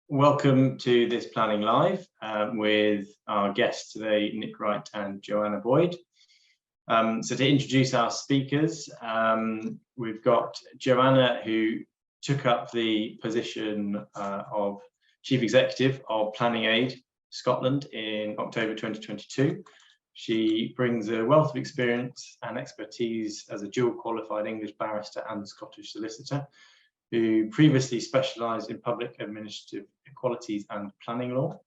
Welcome to this Planning Live with our guests today, Nick Wright and Johanna Boyd. So to introduce our speakers, we've got Johanna, who took up the position of Chief Executive of Planning Aid Scotland in October 2022. She brings a wealth of experience and expertise as a dual qualified English barrister and Scottish solicitor, who previously specialised in public administrative equalities and planning law.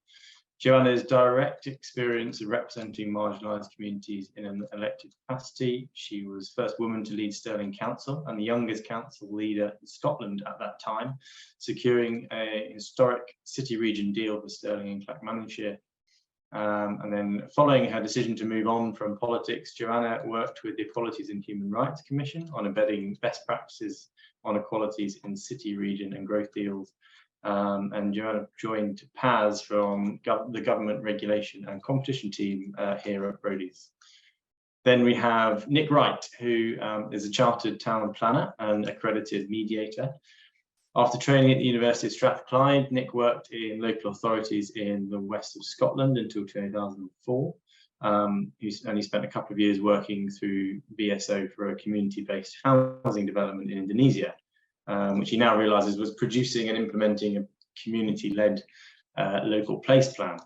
Johanna's direct experience of representing marginalised communities in an elected capacity. She was the first woman to lead Stirling Council and the youngest council leader in Scotland at that time, securing a historic city region deal for Stirling and Clackmannanshire. And then following her decision to move on from politics, Johanna worked with the Equalities and Human Rights Commission on embedding best practices on equalities in city, region and growth deals. And Johanna joined PAS from the Government Regulation and Competition team here at Brodie's. Then we have Nick Wright, who is a chartered town planner and accredited mediator. After training at the University of Strathclyde, Nick worked in local authorities in the west of Scotland until 2004. And he spent a couple of years working through BSO for a community-based housing development in Indonesia, which he now realises was producing and implementing a community-led local place plan,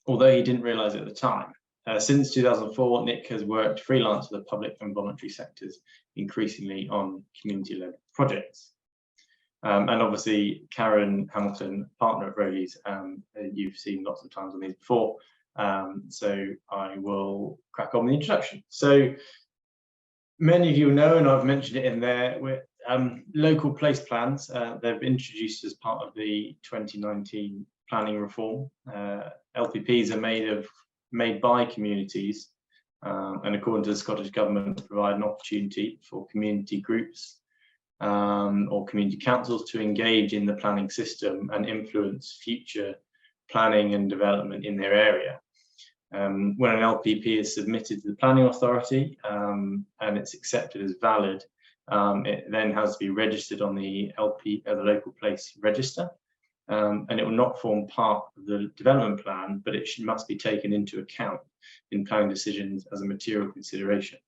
although he didn't realise it at the time. Since 2004, Nick has worked freelance for the public and voluntary sectors, increasingly on community-led projects. And obviously, Karen Hamilton, partner at Brodie's, you've seen lots of times on these before. So I will crack on with the introduction. So many of you know, and I've mentioned it in there, local place plans. They've been introduced as part of the 2019 planning reform. LPPs are made by communities, and according to the Scottish Government, provide an opportunity for community groups or community councils to engage in the planning system and influence future planning and development in their area. When an LPP is submitted to the planning authority and it's accepted as valid, it then has to be registered on the local place register, and it will not form part of the development plan, but it must be taken into account in planning decisions as a material consideration.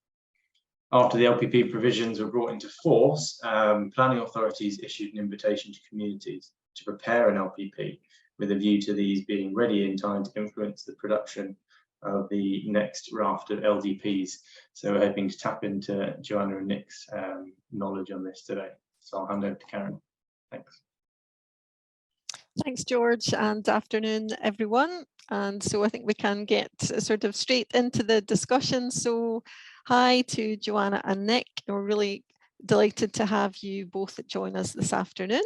After the LPP provisions were brought into force, planning authorities issued an invitation to communities to prepare an LPP with a view to these being ready in time to influence the production of the next raft of LDPs. So we're hoping to tap into Johanna and Nick's knowledge on this today. So I'll hand over to Karen. Thanks. Thanks, George, and afternoon, everyone. And so I think we can get sort of straight into the discussion. So hi to Johanna and Nick. We're really delighted to have you both join us this afternoon.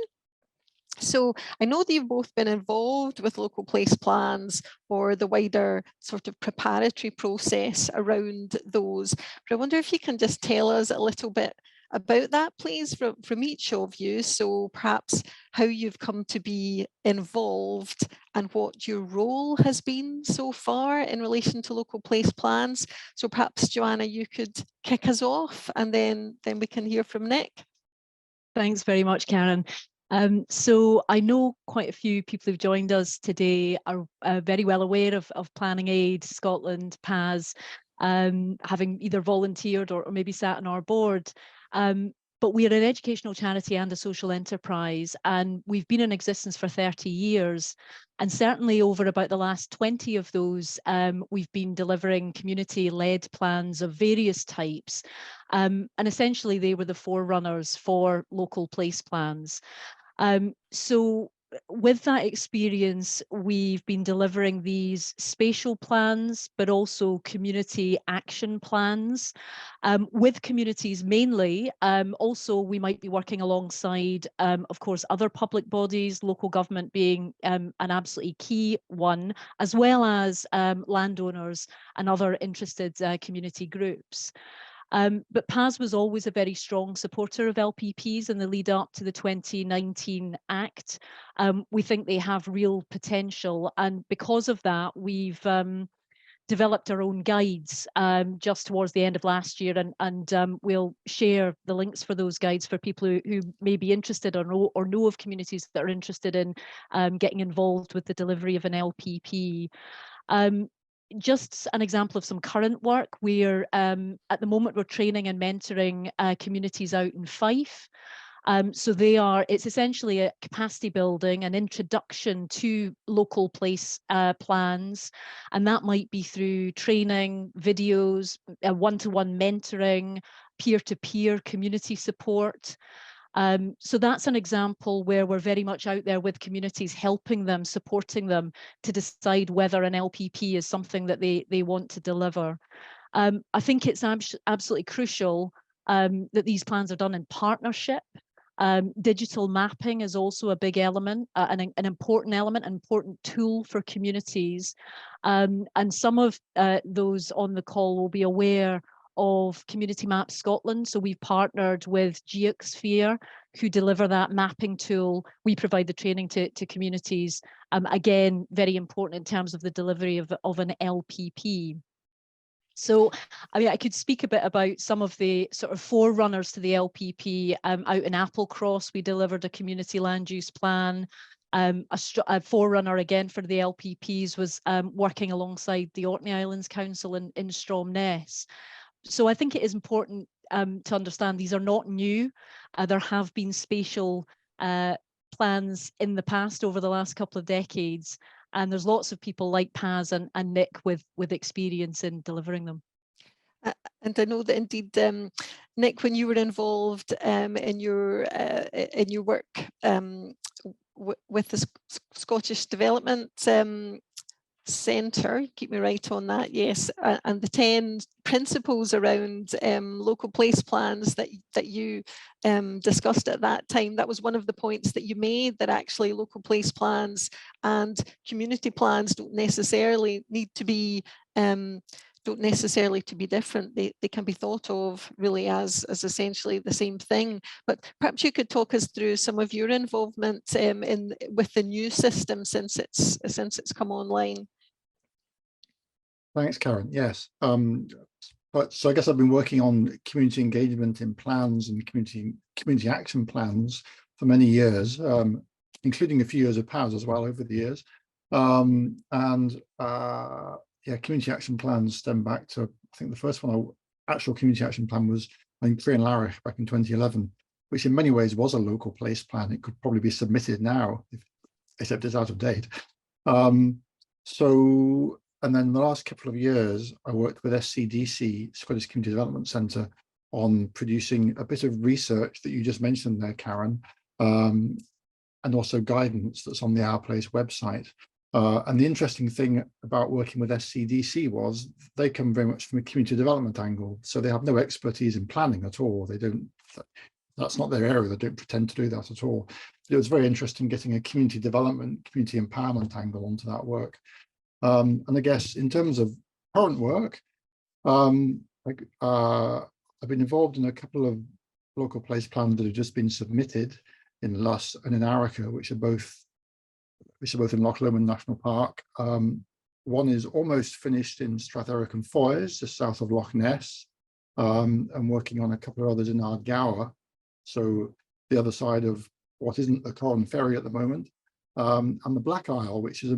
So I know that you've both been involved with local place plans or the wider sort of preparatory process around those, but I wonder if you can just tell us a little bit about that, please, from each of you. So perhaps how you've come to be involved and what your role has been so far in relation to local place plans. So perhaps, Johanna, you could kick us off and then we can hear from Nick. Thanks very much, Karen. So I know quite a few people who've joined us today are very well aware of Planning Aid Scotland, PAS, having either volunteered or maybe sat on our board. But we are an educational charity and a social enterprise, and we've been in existence for 30 years. And certainly over about the last 20 of those, we've been delivering community-led plans of various types. And essentially they were the forerunners for local place plans. So with that experience, we've been delivering these spatial plans, but also community action plans with communities mainly. Also, we might be working alongside, of course, other public bodies, local government being an absolutely key one, as well as landowners and other interested community groups. But PAS was always a very strong supporter of LPPs in the lead up to the 2019 Act. We think they have real potential, and because of that, we've developed our own guides just towards the end of last year, and we'll share the links for those guides for people who may be interested or know of communities that are interested in getting involved with the delivery of an LPP. Just an example of some current work, we're at the moment we're training and mentoring communities out in Fife. So it's essentially a capacity building, an introduction to local place plans, and that might be through training, videos, one-to-one mentoring, peer-to-peer community support. So that's an example where we're very much out there with communities, helping them, supporting them to decide whether an LPP is something that they want to deliver. I think it's absolutely crucial that these plans are done in partnership. Digital mapping is also a big element, an important element, an important tool for communities. And some of those on the call will be aware of Community Map Scotland. So we've partnered with Geosphere, who deliver that mapping tool. We provide the training to communities. Again, very important in terms of the delivery of an LPP. So, I mean, I could speak a bit about some of the sort of forerunners to the LPP. Out in Applecross, we delivered a community land use plan. A forerunner again for the LPPs was working alongside the Orkney Islands Council in Stromness. So I think it is important to understand these are not new. There have been spatial plans in the past over the last couple of decades, and there's lots of people like Paz and Nick with experience in delivering them. And I know that indeed, Nick, when you were involved in your work with the Scottish Development Centre, keep me right on that, yes, and the 10 principles around local place plans that you discussed at that time, that was one of the points that you made, that actually local place plans and community plans don't necessarily need to be different. They can be thought of really as essentially the same thing. But perhaps you could talk us through some of your involvement with the new system since it's come online. Thanks, Karen. Yes. So I guess I've been working on community engagement in plans and community action plans for many years, including a few years of PAS as well over the years. Yeah, community action plans stem back to, I think the first one, actual community action plan was in Crianlarich back in 2011, which in many ways was a local place plan. It could probably be submitted now, except it's out of date. And then the last couple of years, I worked with SCDC, Scottish Community Development Centre, on producing a bit of research that you just mentioned there, Karen, and also guidance that's on the Our Place website. And the interesting thing about working with SCDC was they come very much from a community development angle. So they have no expertise in planning at all. They don't, that's not their area. They don't pretend to do that at all. It was very interesting getting a community development, community empowerment angle onto that work. And I guess in terms of current work, I've been involved in a couple of local place plans that have just been submitted in Luss and in Arica, which are both in Loch Lomond National Park. One is almost finished in Strath-Eric and Foyers, just south of Loch Ness. I'm working on a couple of others in Ardgour, so the other side of what isn't the Corran Ferry at the moment, and the Black Isle, which is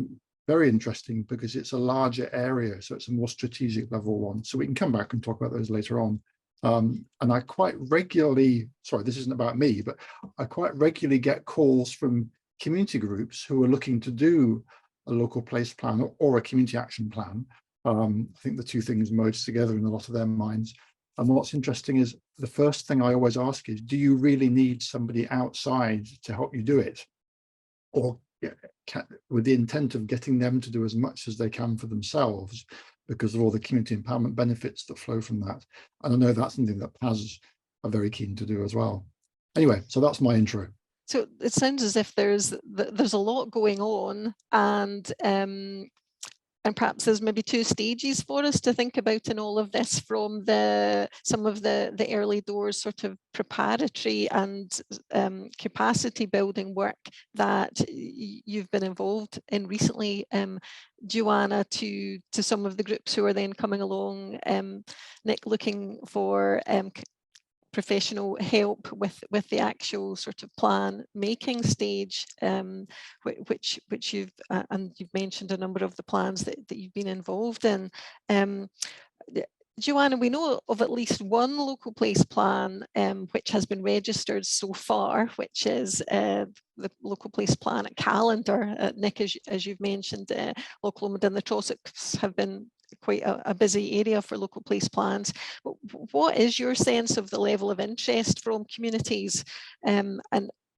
very interesting because it's a larger area, so it's a more strategic level one. So we can come back and talk about those later on. And I quite regularly, sorry, this isn't about me, but I quite regularly get calls from community groups who are looking to do a local place plan or a community action plan. I think the two things merge together in a lot of their minds. And what's interesting is the first thing I always ask is, do you really need somebody outside to help you do it? Or with the intent of getting them to do as much as they can for themselves because of all the community empowerment benefits that flow from that. And I know that's something that PAS are very keen to do as well. Anyway, so that's my intro. So it sounds as if there's a lot going on, and And perhaps there's maybe two stages for us to think about in all of this, from some of the early doors sort of preparatory and capacity building work that you've been involved in recently, Joanna, to some of the groups who are then coming along, Nick, looking for professional help with the actual sort of plan making stage, which you've and you've mentioned a number of the plans that you've been involved in. Joanna, we know of at least one local place plan which has been registered so far, which is the local place plan at Callander. Nick, as you've mentioned, Loch Lomond and the Trossachs have been quite a busy area for local place plans. But what is your sense of the level of interest from communities? And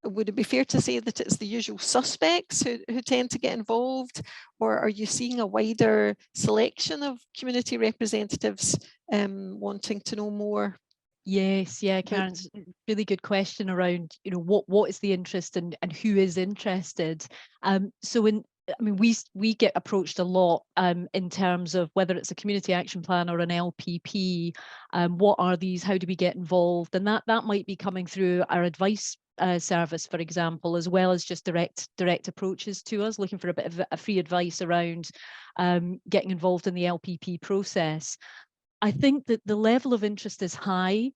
would it be fair to say that it's the usual suspects who tend to get involved, or are you seeing a wider selection of community representatives wanting to know more? Yes, yeah, Karen's really good question around, you know, what is the interest and who is interested. So I mean, we get approached a lot in terms of whether it's a community action plan or an LPP. What are these? How do we get involved? And that might be coming through our advice service, for example, as well as just direct approaches to us, looking for a bit of a free advice around getting involved in the LPP process. I think that the level of interest is high.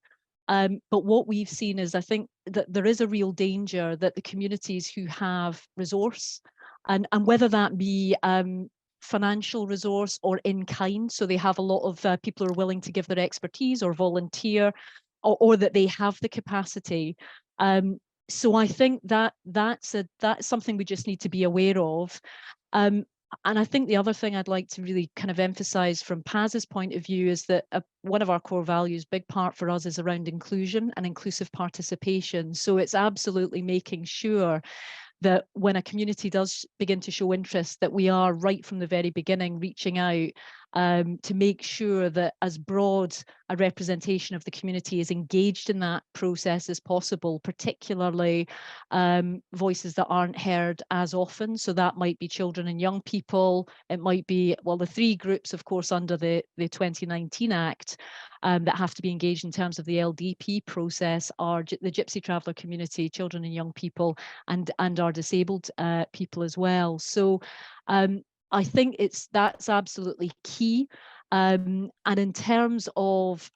But what we've seen is, I think that there is a real danger that the communities who have resource, and whether that be financial resource or in kind, so they have a lot of people who are willing to give their expertise or volunteer, or that they have the capacity. So I think that's something we just need to be aware of. And I think the other thing I'd like to really kind of emphasize from Paz's point of view is that one of our core values, big part for us, is around inclusion and inclusive participation. So it's absolutely making sure that when a community does begin to show interest, that we are right from the very beginning reaching out to make sure that as broad a representation of the community is engaged in that process as possible, particularly voices that aren't heard as often. So that might be children and young people. It might be, well, the three groups, of course, under the 2019 Act that have to be engaged in terms of the LDP process are the Gypsy Traveller community, children and young people, and our disabled people as well. So I think that's absolutely key. And in terms of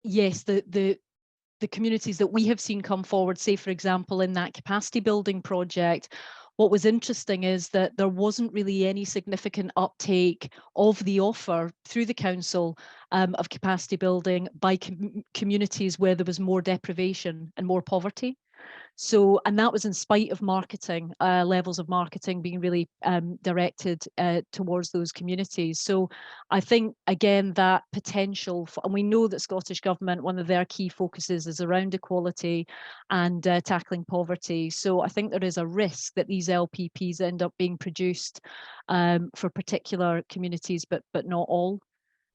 yes, the communities that we have seen come forward, say, for example, in that capacity building project, what was interesting is that there wasn't really any significant uptake of the offer through the council of capacity building by communities where there was more deprivation and more poverty. So, and that was in spite of marketing, levels of marketing being really directed towards those communities. So I think, again, that potential, and we know that Scottish Government, one of their key focuses is around equality and tackling poverty. So I think there is a risk that these LPPs end up being produced for particular communities, but not all.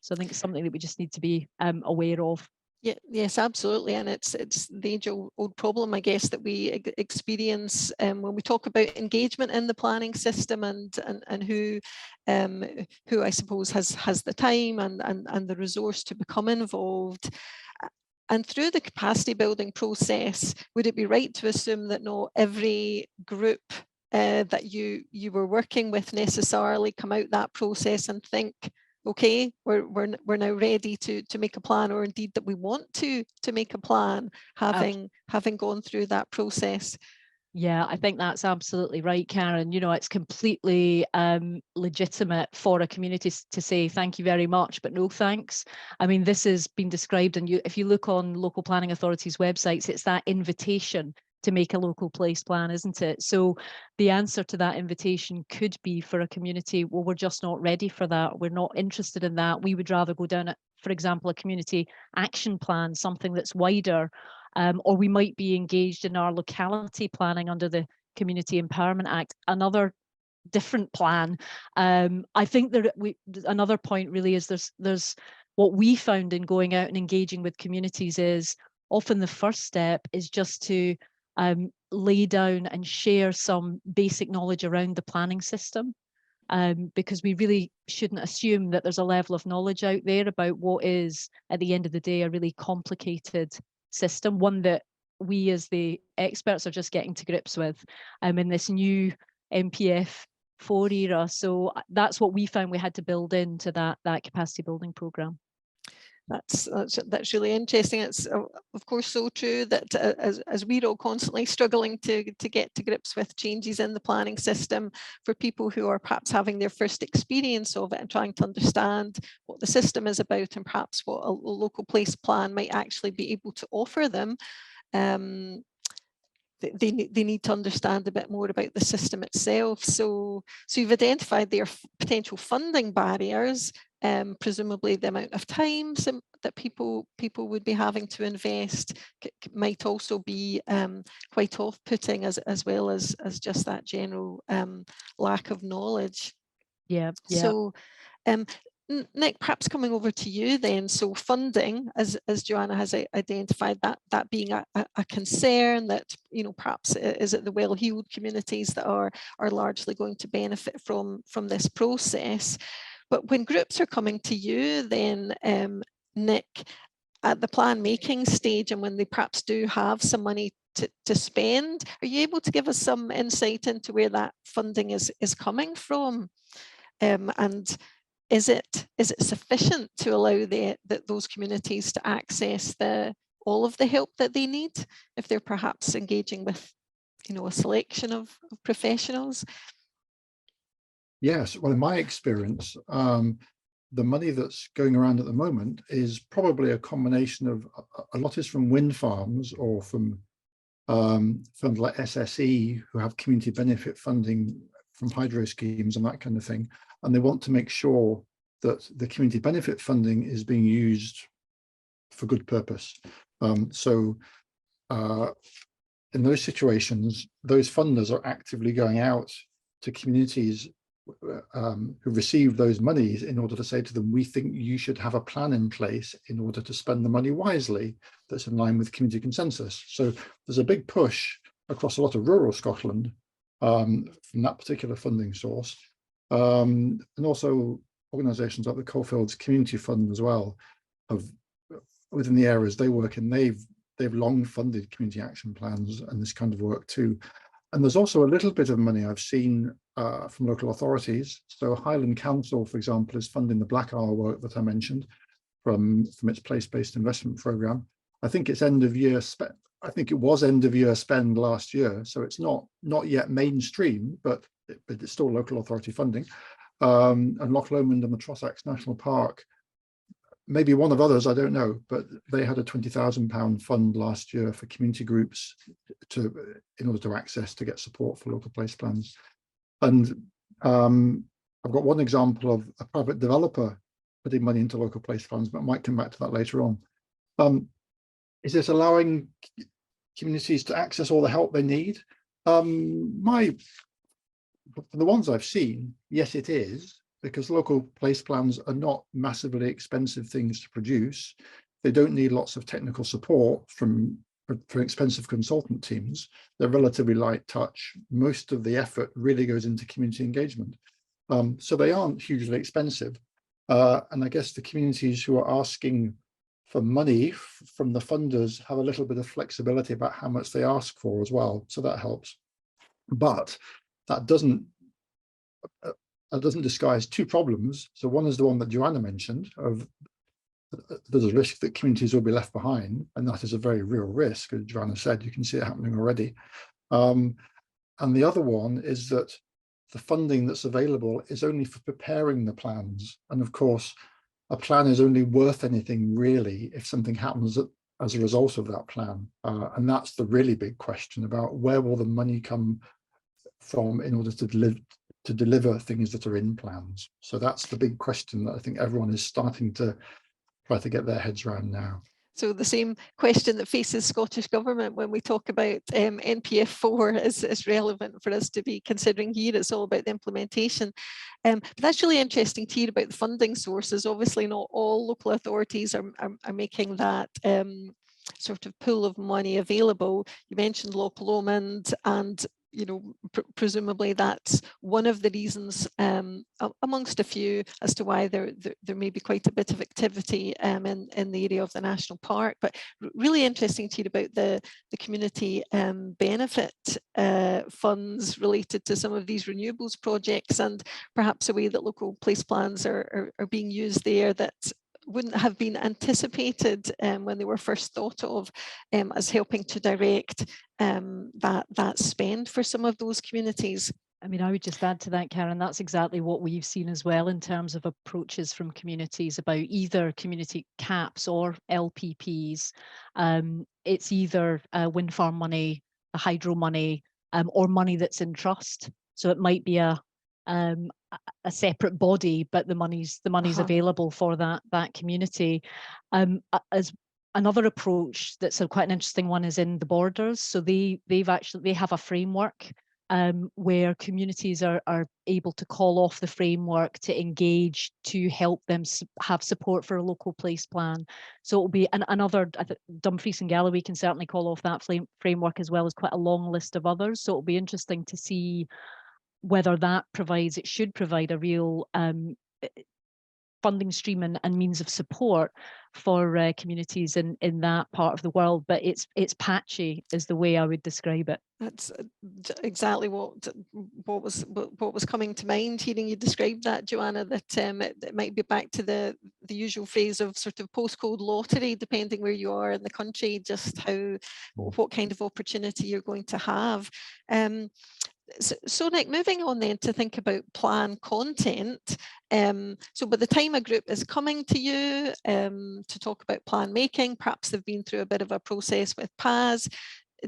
So I think it's something that we just need to be aware of. Yeah, yes, absolutely, and it's the age-old problem, I guess, that we experience when we talk about engagement in the planning system, and who I suppose has the time and the resource to become involved. And through the capacity building process, would it be right to assume that not every group that you were working with necessarily come out that process and think, okay, we're now ready to make a plan, or indeed that we want to make a plan, having gone through that process? Yeah, I think that's absolutely right, Karen. You know, it's completely legitimate for a community to say thank you very much, but no thanks. I mean, this has been described, and if you look on local planning authorities' websites, it's that invitation to make a local place plan, isn't it? So the answer to that invitation could be for a community, well, we're just not ready for that. We're not interested in that. We would rather go down, for example, a community action plan, something that's wider, or we might be engaged in our locality planning under the Community Empowerment Act, another different plan. I think another point really is there's what we found in going out and engaging with communities is often the first step is just to lay down and share some basic knowledge around the planning system. because we really shouldn't assume that there's a level of knowledge out there about what is, at the end of the day, a really complicated system, one that we as the experts are just getting to grips with in this new MPF4 era. So that's what we found we had to build into that capacity building programme. That's really interesting. It's of course so true that as we're all constantly struggling to get to grips with changes in the planning system, for people who are perhaps having their first experience of it and trying to understand what the system is about and perhaps what a local place plan might actually be able to offer them, they need to understand a bit more about the system itself. So you've identified their potential funding barriers, presumably the amount of time that people would be having to invest might also be quite off-putting, as well as just that general lack of knowledge. Yeah. So Nick, perhaps coming over to you then. So funding, as Johanna has identified, that being a concern that, you know, perhaps is it the well-heeled communities that are largely going to benefit from this process. But when groups are coming to you then, Nick, at the plan making stage, and when they perhaps do have some money to spend, are you able to give us some insight into where that funding is coming from? And is it sufficient to allow those communities to access all of the help that they need if they're perhaps engaging with, you know, a selection of professionals? Yes, well, in my experience, the money that's going around at the moment is probably a combination of a lot is from wind farms or from firms like SSE, who have community benefit funding from hydro schemes and that kind of thing. And they want to make sure that the community benefit funding is being used for good purpose. So in those situations, those funders are actively going out to communities who receive those monies in order to say to them, we think you should have a plan in place in order to spend the money wisely that's in line with community consensus. So there's a big push across a lot of rural Scotland from that particular funding source. And also organisations like the Coalfields Community Fund as well have, within the areas they work in, they've long funded community action plans and this kind of work too. And there's also a little bit of money I've seen from local authorities. So Highland Council, for example, is funding the Black Isle work that I mentioned from its place-based investment programme. I think it's end of year spend. I think it was end of year spend last year, so it's not yet mainstream, but it's still local authority funding. And Loch Lomond and the Trossachs National Park, maybe one of others, I don't know, but they had a £20,000 fund last year for community groups in order to access to get support for local place plans. And I've got one example of a private developer putting money into local place plans, but I might come back to that later on. Is this allowing communities to access all the help they need? For the ones I've seen, yes, it is, because local place plans are not massively expensive things to produce. They don't need lots of technical support from expensive consultant teams. They're relatively light touch. Most of the effort really goes into community engagement. So they aren't hugely expensive. And I guess the communities who are asking for money from the funders have a little bit of flexibility about how much they ask for as well. So that helps. But that doesn't disguise two problems. So one is the one that Johanna mentioned of there's a risk that communities will be left behind, and that is a very real risk, as Johanna said. You can see it happening already. And the other one is that the funding that's available is only for preparing the plans. And of course, a plan is only worth anything really if something happens as a result of that plan. And that's the really big question about where will the money come from in order to deliver things that are in plans. So that's the big question that I think everyone is starting to try to get their heads around now. So the same question that faces Scottish Government when we talk about NPF4 is relevant for us to be considering here. It's all about the implementation. But that's really interesting to hear about the funding sources. Obviously not all local authorities are making that sort of pool of money available. You mentioned Loch Lomond, and presumably that's one of the reasons, amongst a few, as to why there may be quite a bit of activity in the area of the national park. But really interesting to hear about the community benefit funds related to some of these renewables projects, and perhaps a way that local place plans are being used there that wouldn't have been anticipated when they were first thought of as helping to direct that spend for some of those communities. I mean, I would just add to that, Karen, that's exactly what we've seen as well in terms of approaches from communities about either community caps or LPPs. It's either wind farm money, a hydro money, or money that's in trust. So it might be a separate body, but the money's available for that community. As another approach that's quite an interesting one is in the borders. So they have a framework where communities are able to call off the framework to engage to help them have support for a local place plan. So it'll be another, Dumfries and Galloway can certainly call off that framework, as well as quite a long list of others. So it'll be interesting to see whether that should provide a real funding stream and means of support for communities in that part of the world. But it's patchy is the way I would describe it. That's exactly what was coming to mind hearing you describe that, Johanna, that it might be back to the usual phrase of sort of postcode lottery, depending where you are in the country, just what kind of opportunity you're going to have. So Nick, moving on then to think about plan content. So by the time a group is coming to you to talk about plan making, perhaps they've been through a bit of a process with PAS,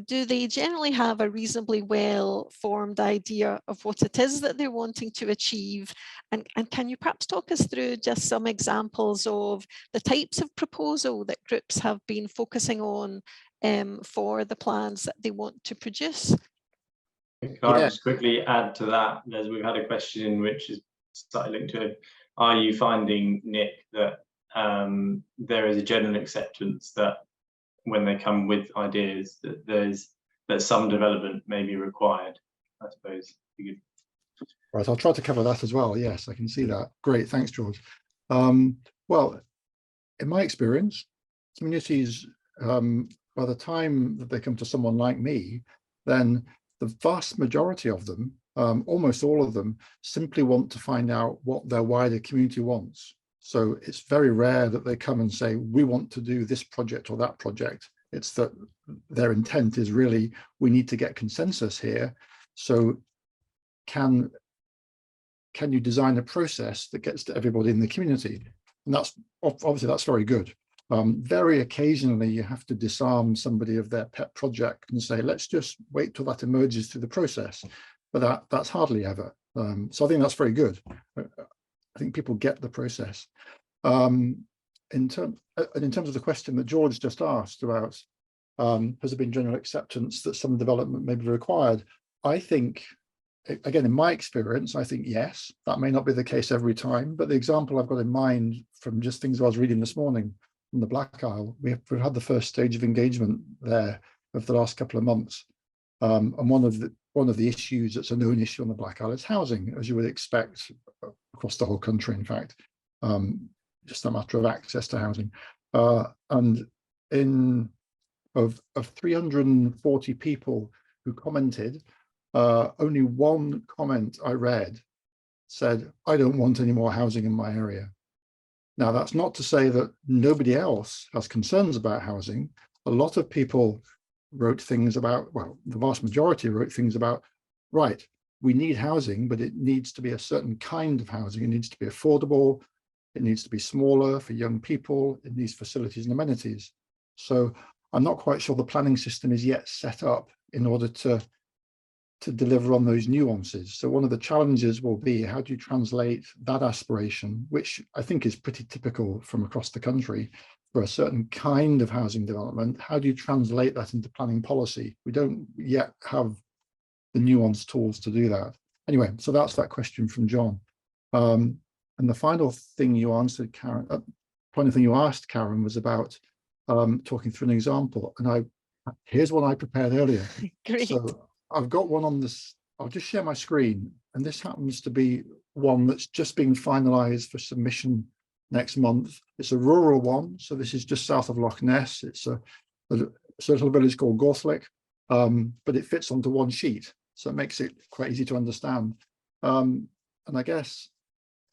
do they generally have a reasonably well-formed idea of what it is that they're wanting to achieve? And can you perhaps talk us through just some examples of the types of proposal that groups have been focusing on for the plans that they want to produce? Can I just quickly add to that, as we've had a question which is slightly linked to it. Are you finding, Nick, that there is a general acceptance that when they come with ideas that some development may be required? I suppose you could. Right, I'll try to cover that as well. Yes, I can see that. Great, thanks, George. Well, in my experience, communities, by the time that they come to someone like me, then the vast majority of them, almost all of them, simply want to find out what their wider community wants. So it's very rare that they come and say, we want to do this project or that project. It's that their intent is really, we need to get consensus here. So can you design a process that gets to everybody in the community? And that's obviously that's very good. Very occasionally you have to disarm somebody of their pet project and say, let's just wait till that emerges through the process. But that's hardly ever. So I think that's very good. I think people get the process. In terms of the question that George just asked about, has there been general acceptance that some development may be required? I think, again, in my experience, I think yes. That may not be the case every time, but the example I've got in mind from just things I was reading this morning from the Black Isle, we've had the first stage of engagement there over the last couple of months. And one of the issues that's a known issue on the Black Isle is housing, as you would expect across the whole country, in fact, just a matter of access to housing. And of 340 people who commented, only one comment I read said, I don't want any more housing in my area. Now, that's not to say that nobody else has concerns about housing. A lot of people wrote things about, well, the vast majority wrote things about, right, we need housing, but it needs to be a certain kind of housing. It needs to be affordable. It needs to be smaller for young people. It needs facilities and amenities. So I'm not quite sure the planning system is yet set up in order to deliver on those nuances. So one of the challenges will be, how do you translate that aspiration, which I think is pretty typical from across the country, for a certain kind of housing development? How do you translate that into planning policy? We don't yet have the nuanced tools to do that. Anyway, so that's that question from John. And the final thing you answered, Karen, final thing you asked, Karen, was about talking through an example. And here's one I prepared earlier. Great. So I've got one on this. I'll just share my screen, and this happens to be one that's just being finalised for submission next month. It's a rural one, so this is just south of Loch Ness. It's a little village called Gorthlick, but it fits onto one sheet, so it makes it quite easy to understand. And I guess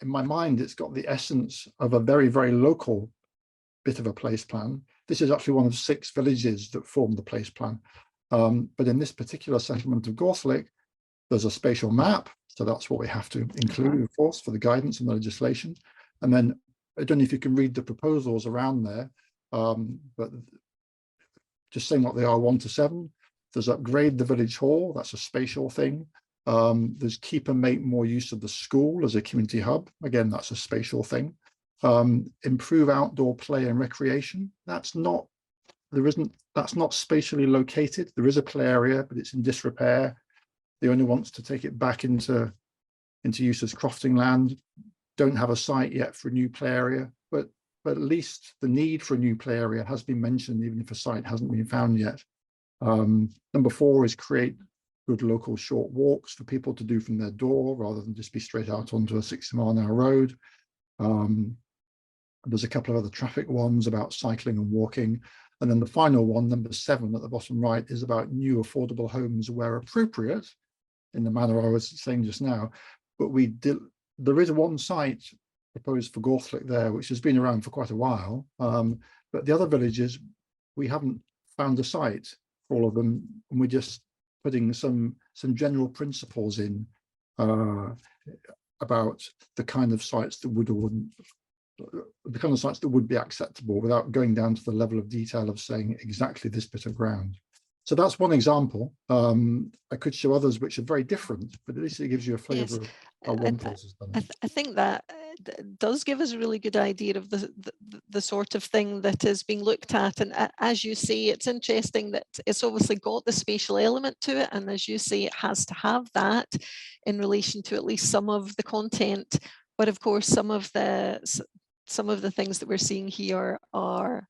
in my mind, it's got the essence of a very, very local bit of a place plan. This is actually one of 6 villages that form the place plan. But in this particular settlement of Gorthlick, there's a spatial map. So that's what we have to include, of course, for the guidance and the legislation. And then I don't know if you can read the proposals around there, but just saying what they are, 1 to 7. There's upgrade the village hall. That's a spatial thing. There's keep and make more use of the school as a community hub. Again, that's a spatial thing. Improve outdoor play and recreation. That's not spatially located. There is a play area, but it's in disrepair. The owner wants to take it back into use as crofting land. Don't have a site yet for a new play area, but at least the need for a new play area has been mentioned, even if a site hasn't been found yet. Number 4 is create good local short walks for people to do from their door rather than just be straight out onto a 60-mile-an-hour road. There's a couple of other traffic ones about cycling and walking. And then the final one, number 7 at the bottom right, is about new affordable homes where appropriate, in the manner I was saying just now. But there is one site proposed for Gorthlick there, which has been around for quite a while. But the other villages, we haven't found a site for all of them, and we're just putting some general principles in about the kind of sites that would or wouldn't, the kind of sites that would be acceptable without going down to the level of detail of saying exactly this bit of ground. So that's one example. I could show others which are very different, but at least it gives you a flavour of how one place is done. I think that does give us a really good idea of the sort of thing that is being looked at. And as you say, it's interesting that it's obviously got the spatial element to it. And as you say, it has to have that in relation to at least some of the content. But of course, some of the things that we're seeing here are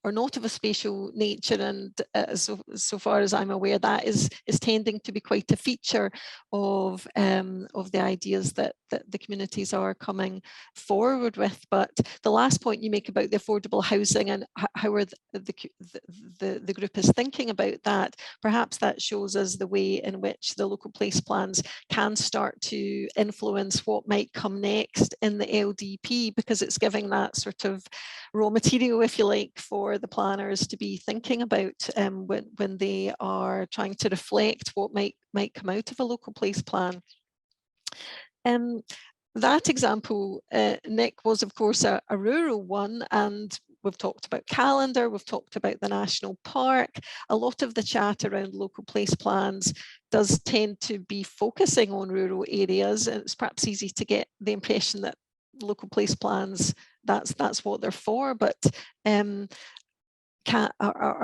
not of a spatial nature, and so far as I'm aware, that is tending to be quite a feature of the ideas that the communities are coming forward with. But the last point you make about the affordable housing and how the group is thinking about that, perhaps that shows us the way in which the local place plans can start to influence what might come next in the LDP, because it's giving that sort of raw material, if you like, for the planners to be thinking about when they are trying to reflect what might come out of a local place plan. That example, Nick, was of course a rural one, and we've talked about calendar, we've talked about the national park. A lot of the chat around local place plans does tend to be focusing on rural areas, and it's perhaps easy to get the impression that local place plans, that's what they're for. But are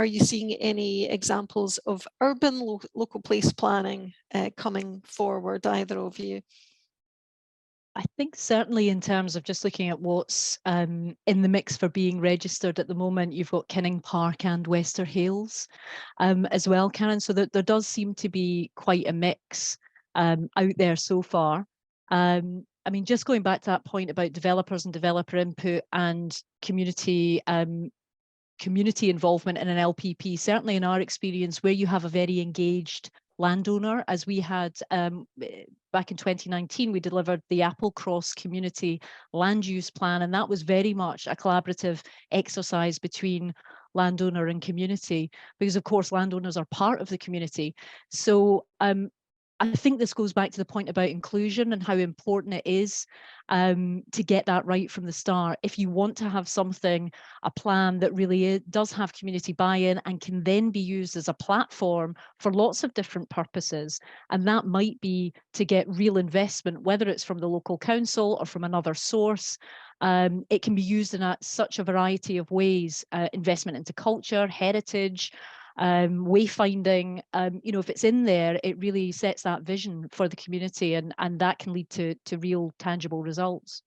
you seeing any examples of urban local place planning coming forward, either of you? I think certainly in terms of just looking at what's in the mix for being registered at the moment, you've got Kinning Park and Wester Hales as well, Karen. So there does seem to be quite a mix out there so far. I mean, just going back to that point about developers and developer input and community involvement in an LPP, certainly in our experience, where you have a very engaged landowner, as we had back in 2019, we delivered the Applecross Community Land Use Plan, and that was very much a collaborative exercise between landowner and community, because of course landowners are part of the community. So I think this goes back to the point about inclusion and how important it is to get that right from the start. If you want to have something, a plan that really does have community buy-in and can then be used as a platform for lots of different purposes, and that might be to get real investment, whether it's from the local council or from another source. It can be used in such a variety of ways, investment into culture, heritage, wayfinding. You know, if it's in there, it really sets that vision for the community, and that can lead to real tangible results.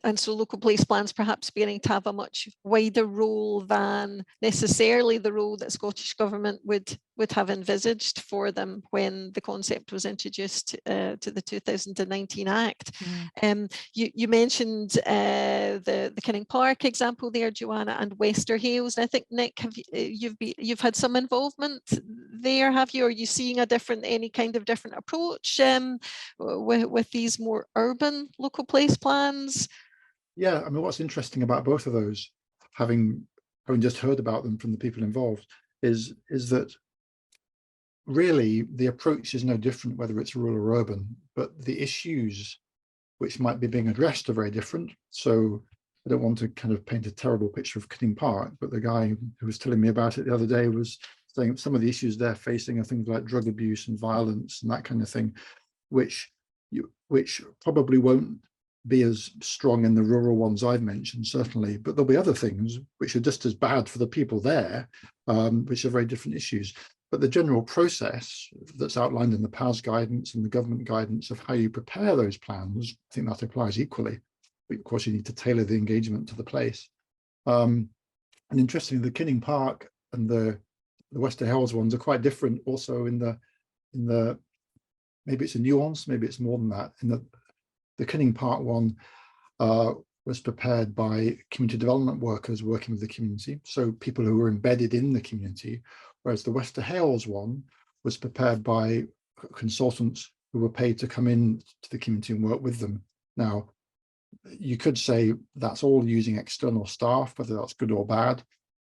And so local place plans perhaps beginning to have a much wider role than necessarily the role that Scottish Government would have envisaged for them when the concept was introduced to the 2019 Act. You mentioned the Kinning Park example there, Joanna, and Wester Hailes. And I think, Nick, you've had some involvement there, have you? Are you seeing any kind of different approach with these more urban local place plans? Yeah, I mean, what's interesting about both of those, having just heard about them from the people involved, is that really the approach is no different whether it's rural or urban, but the issues which might be being addressed are very different. So I don't want to kind of paint a terrible picture of Kinning Park, but the guy who was telling me about it the other day was saying some of the issues they're facing are things like drug abuse and violence and that kind of thing, which probably won't be as strong in the rural ones I've mentioned, certainly, but there'll be other things which are just as bad for the people there, which are very different issues. But the general process that's outlined in the PAS guidance and the government guidance of how you prepare those plans, I think that applies equally. But of course, you need to tailor the engagement to the place. And interestingly, the Kinning Park and the Wester Hailes ones are quite different also in the maybe it's a nuance, maybe it's more than that. In the Kinning Park one was prepared by community development workers working with the community, so people who were embedded in the community, whereas the Wester Hailes one was prepared by consultants who were paid to come in to the community and work with them. Now, you could say that's all using external staff, whether that's good or bad,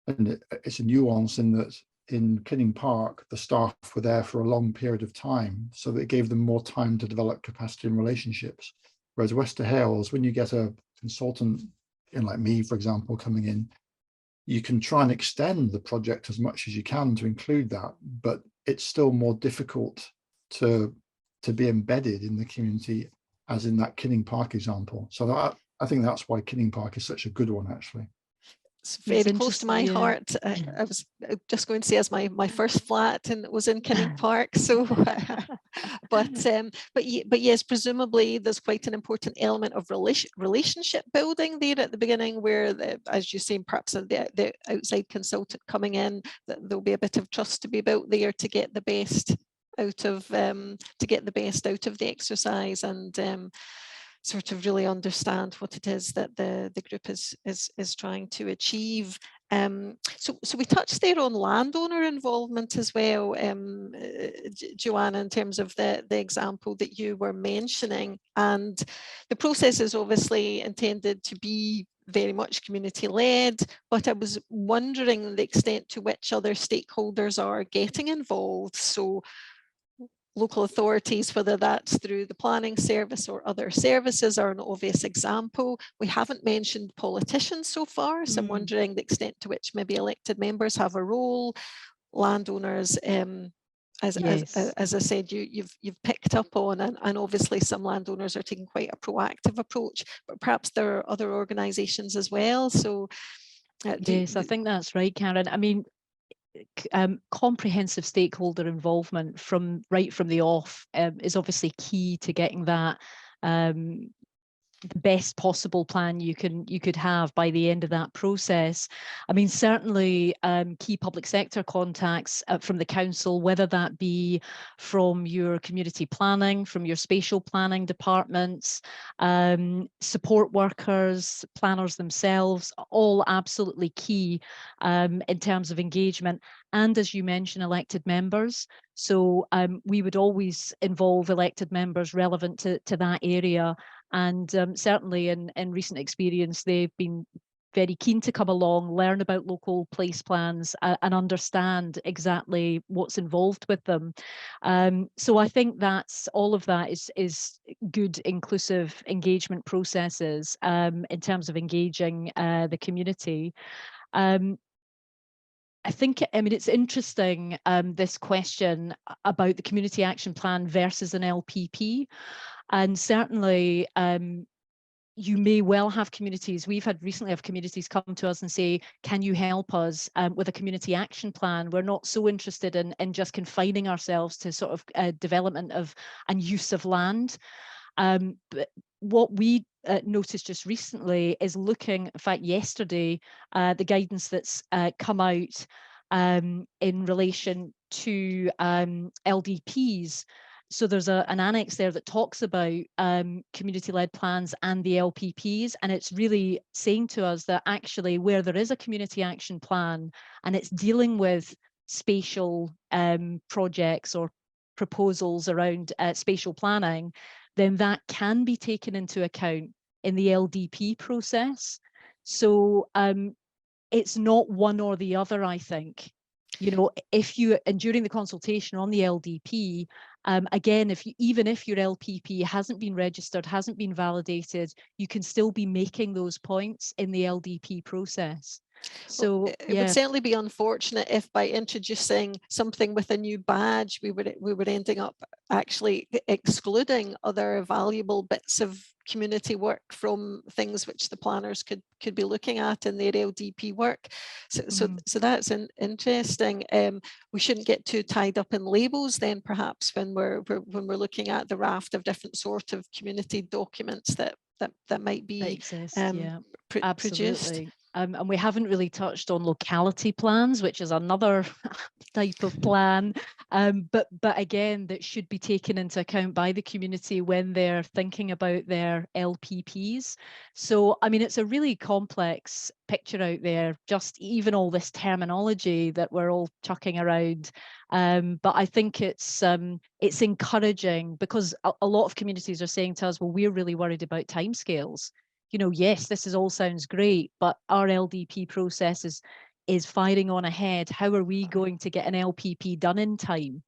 and it's a nuance in that in Kinning Park, the staff were there for a long period of time, so that it gave them more time to develop capacity and relationships. Whereas Wester Hailes, when you get a consultant in like me, for example, coming in, you can try and extend the project as much as you can to include that, but it's still more difficult to be embedded in the community as in that Kinning Park example. So I think that's why Kinning Park is such a good one, actually. It's very close to my heart. I was just going to say, as my first flat and it was in Kinning Park. So, but yes, presumably there's quite an important element of relationship building there at the beginning, where as you say, perhaps the outside consultant coming in, that there'll be a bit of trust to be built there to get the best out of the exercise and. Sort of really understand what it is that the group is trying to achieve. So we touched there on landowner involvement as well, Joanna, in terms of the example that you were mentioning. And the process is obviously intended to be very much community led, but I was wondering the extent to which other stakeholders are getting involved. So local authorities, whether that's through the planning service or other services, are an obvious example. We haven't mentioned politicians so far, so I'm wondering the extent to which maybe elected members have a role, landowners, as I said, you've picked up on, and obviously some landowners are taking quite a proactive approach, but perhaps there are other organisations as well. So yes, I think that's right, Karen. I mean, comprehensive stakeholder involvement right from the off is obviously key to getting that the best possible plan you could have by the end of that process. I mean, certainly key public sector contacts from the council, whether that be from your community planning, from your spatial planning departments, support workers, planners themselves, all absolutely key in terms of engagement. And as you mentioned, elected members. So we would always involve elected members relevant to that area. And certainly in recent experience, they've been very keen to come along, learn about local place plans and understand exactly what's involved with them. So I think that's all of that is good, inclusive engagement processes in terms of engaging the community. I think, I mean, it's interesting, this question about the community action plan versus an LPP. And certainly, you may well have communities. We've had recently have communities come to us and say, can you help us with a community action plan? We're not so interested in just confining ourselves to sort of development of and use of land. what we noticed just recently is looking, in fact, yesterday, the guidance that's come out in relation to LDPs. So there's an annex there that talks about community-led plans and the LPPs, and it's really saying to us that actually where there is a community action plan and it's dealing with spatial projects or proposals around spatial planning, then that can be taken into account in the LDP process. So it's not one or the other, I think. You know, if you, and during the consultation on the LDP, again, even if your LPP hasn't been registered, hasn't been validated, you can still be making those points in the LDP process. So well, it would certainly be unfortunate if by introducing something with a new badge, we were ending up actually excluding other valuable bits of community work from things which the planners could be looking at in their LDP work. So that's interesting. We shouldn't get too tied up in labels then, perhaps, when we're looking at the raft of different sort of community documents that might be exist, yeah, absolutely. produced. And we haven't really touched on locality plans, which is another type of plan, but again, that should be taken into account by the community when they're thinking about their LPPs. So, I mean, it's a really complex picture out there, just even all this terminology that we're all chucking around. But I think it's encouraging, because a lot of communities are saying to us, well, we're really worried about timescales. You know, yes, this all sounds great, but our LDP process is firing on ahead. How are we going to get an LPP done in time?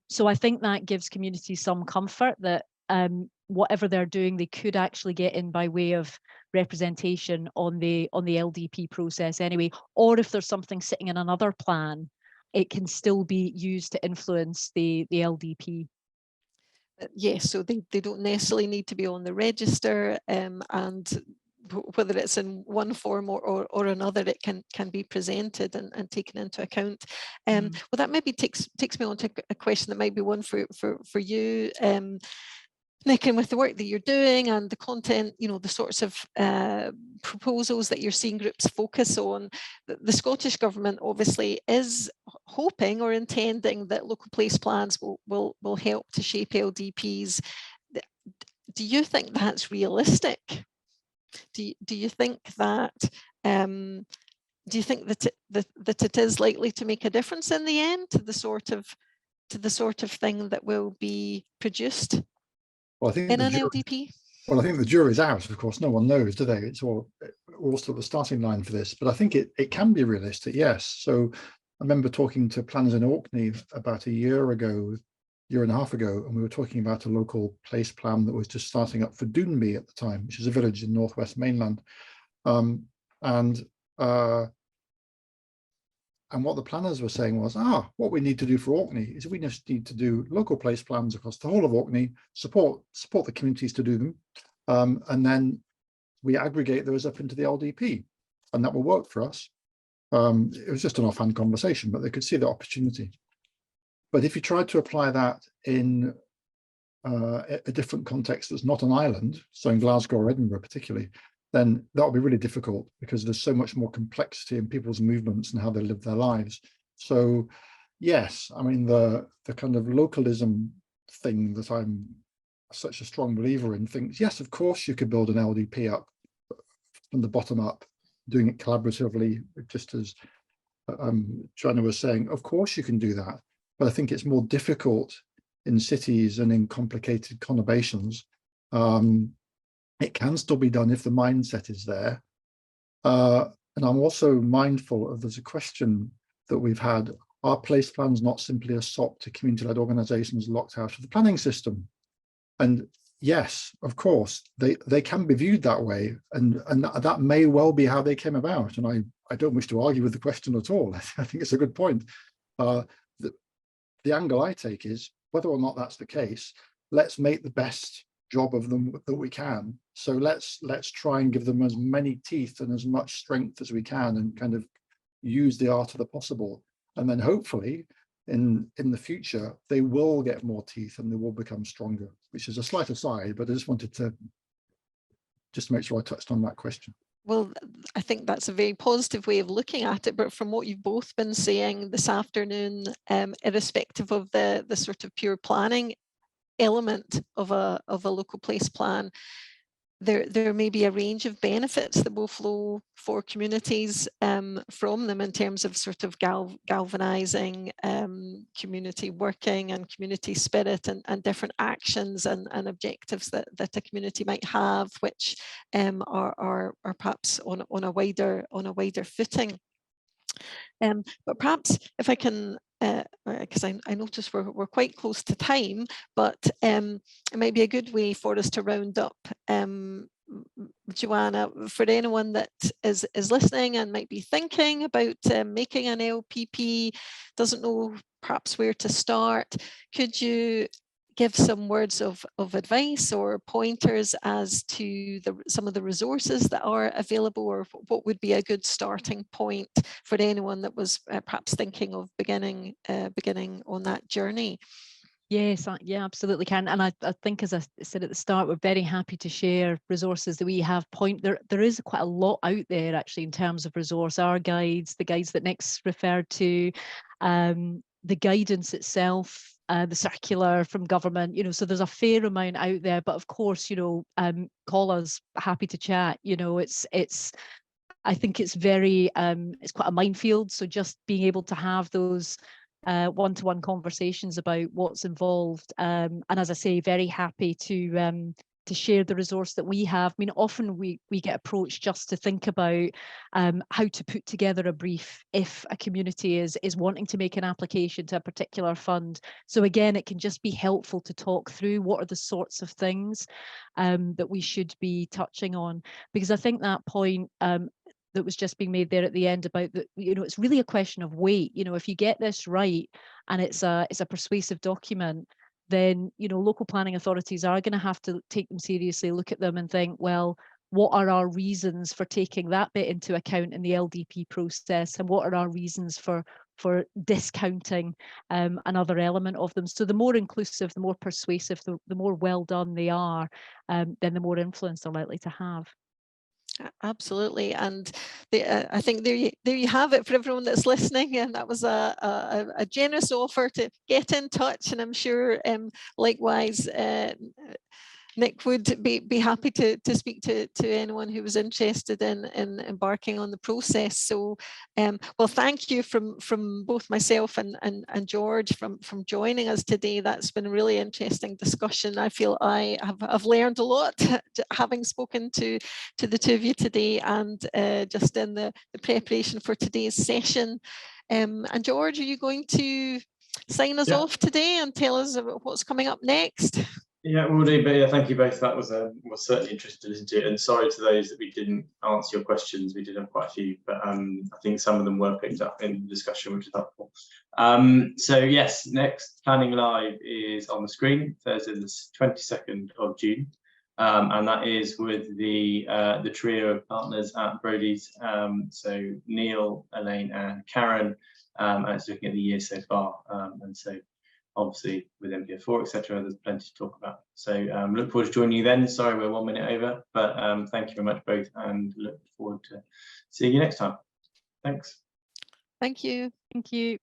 So I think that gives communities some comfort that whatever they're doing, they could actually get in by way of representation on the LDP process anyway. Or if there's something sitting in another plan, it can still be used to influence the LDP. Yes, so they don't necessarily need to be on the register, and whether it's in one form or another, it can be presented and taken into account. Well, that maybe takes me on to a question that might be one for you, Nick, and with the work that you're doing and the content, you know, the sorts of proposals that you're seeing groups focus on, the Scottish Government obviously is hoping or intending that local place plans will help to shape LDPs. Do you think that's realistic? Do you think that that it is likely to make a difference in the end to the sort of thing that will be produced? Well, I think in an LDP? Well, I think the jury's out, of course. No one knows, do they? It's all still the starting line for this. But I think it can be realistic, yes. So I remember talking to planners in Orkney about a year and a half ago, and we were talking about a local place plan that was just starting up for Doonby at the time, which is a village in northwest mainland. And what the planners were saying was, what we need to do for Orkney is we just need to do local place plans across the whole of Orkney, support the communities to do them, and then we aggregate those up into the LDP, and that will work for us. It was just an offhand conversation, but they could see the opportunity. But if you try to apply that in a different context that's not an island, so in Glasgow or Edinburgh particularly, then that'll be really difficult, because there's so much more complexity in people's movements and how they live their lives. So yes, I mean, the kind of localism thing that I'm such a strong believer in thinks, yes, of course you could build an LDP up from the bottom up, doing it collaboratively, just as Joanna was saying, of course you can do that. But I think it's more difficult in cities and in complicated conurbations. It can still be done if the mindset is there. And I'm also mindful of, there's a question that we've had, are place plans not simply a sop to community-led organisations locked out of the planning system? And yes, of course, they can be viewed that way, and that may well be how they came about. And I don't wish to argue with the question at all. I think it's a good point. The angle I take is, whether or not that's the case, let's make the best job of them that we can. So let's try and give them as many teeth and as much strength as we can, and kind of use the art of the possible. And then hopefully in the future, they will get more teeth and they will become stronger. which is a slight aside, but I just wanted to make sure I touched on that question. Well, I think that's a very positive way of looking at it, but from what you've both been saying this afternoon, irrespective of the sort of pure planning element of a local place plan, there may be a range of benefits that will flow for communities from them in terms of sort of galvanizing community working and community spirit and different actions and objectives that a community might have, which are perhaps on a wider footing. But perhaps if I can, because I notice we're quite close to time, but it might be a good way for us to round up. Joanna, for anyone that is listening and might be thinking about making an LPP, doesn't know perhaps where to start, could you give some words of advice or pointers as to some of the resources that are available, or what would be a good starting point for anyone that was perhaps thinking of beginning on that journey? Yes, yeah, absolutely can. And I think, as I said at the start, we're very happy to share resources that we have. There is quite a lot out there actually in terms of resource. Our guides, the guides that Nick's referred to, the guidance itself, the circular from government, so there's a fair amount out there. But of course, call us, happy to chat. I think it's very, it's quite a minefield. So just being able to have those one-to-one conversations about what's involved, and as I say, very happy to share the resource that we have. I mean, often we get approached just to think about how to put together a brief if a community is wanting to make an application to a particular fund. So again, it can just be helpful to talk through what are the sorts of things that we should be touching on, because I think that point that was just being made there at the end about that, it's really a question of weight. If you get this right and it's a persuasive document, then local planning authorities are going to have to take them seriously, look at them and think, well, what are our reasons for taking that bit into account in the LDP process, and what are our reasons for discounting another element of them? So the more inclusive, the more persuasive, the more well done they are, then the more influence they're likely to have. Absolutely, and I think there you have it for everyone that's listening, and that was a generous offer to get in touch, and I'm sure likewise Nick would be happy to speak to anyone who was interested in embarking on the process. So, well, thank you from both myself and George from joining us today. That's been a really interesting discussion. I feel I've learned a lot having spoken to the two of you today, and just in the preparation for today's session. And George, are you going to sign us off today and tell us about what's coming up next? Yeah, we'll do. But yeah, thank you both. That was certainly interesting to listen to. And sorry to those that we didn't answer your questions. We did have quite a few, but I think some of them were picked up in the discussion, which is helpful. So yes, next Planning Live is on the screen, Thursday the 22nd of June. And that is with the trio of partners at Brodie's. So Neil, Elaine and Karen, and it's looking at the year so far. And so obviously with MPF4, etc., there's plenty to talk about. So look forward to joining you then. Sorry, we're 1 minute over, but thank you very much both, and look forward to seeing you next time. Thanks. Thank you. Thank you.